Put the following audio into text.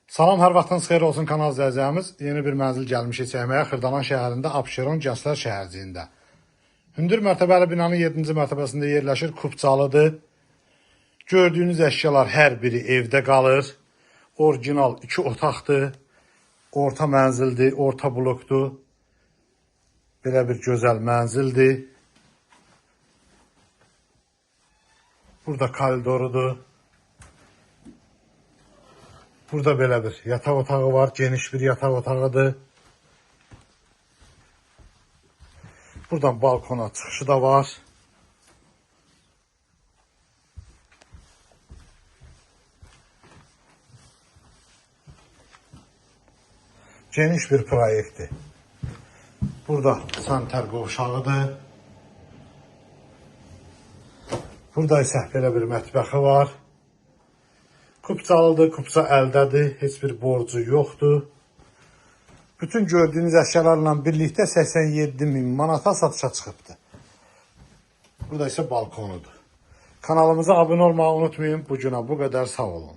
Salam, hər vaxtınız xeyir olsun kanal izləyicilərimiz. Yeni bir mənzil gəlmişik çəkməyə Xırdalan şəhərində Abşeron Gənclər şəhərciyində. Hündür mərtəbəli binanın 7-ci mərtəbəsində yerləşir, kubcalıdır. Gördüyünüz əşyalar hər biri evdə qalır. Orijinal 2 otaqdır. Orta mənzildir, orta blokdur. Belə bir gözəl mənzildir. Burada koridorudur. Burada belə bir yataq otağı var, geniş bir yataq otağıdır. Buradan balkona çıxışı da var. Geniş bir proyektdir. Burada sanitar qovşağıdır. Burada isə belə bir mətbəxi var. Kubcalıdır, kubca əldədir, heç bir borcu yoxdur. Bütün gördüyünüz əşyalarla birlikdə 87.000 manata satışa çıxıbdır. Burada isə balkonudur. Kanalımıza abunə olmağı unutmayın. Bu günə bu qədər, sağ olun.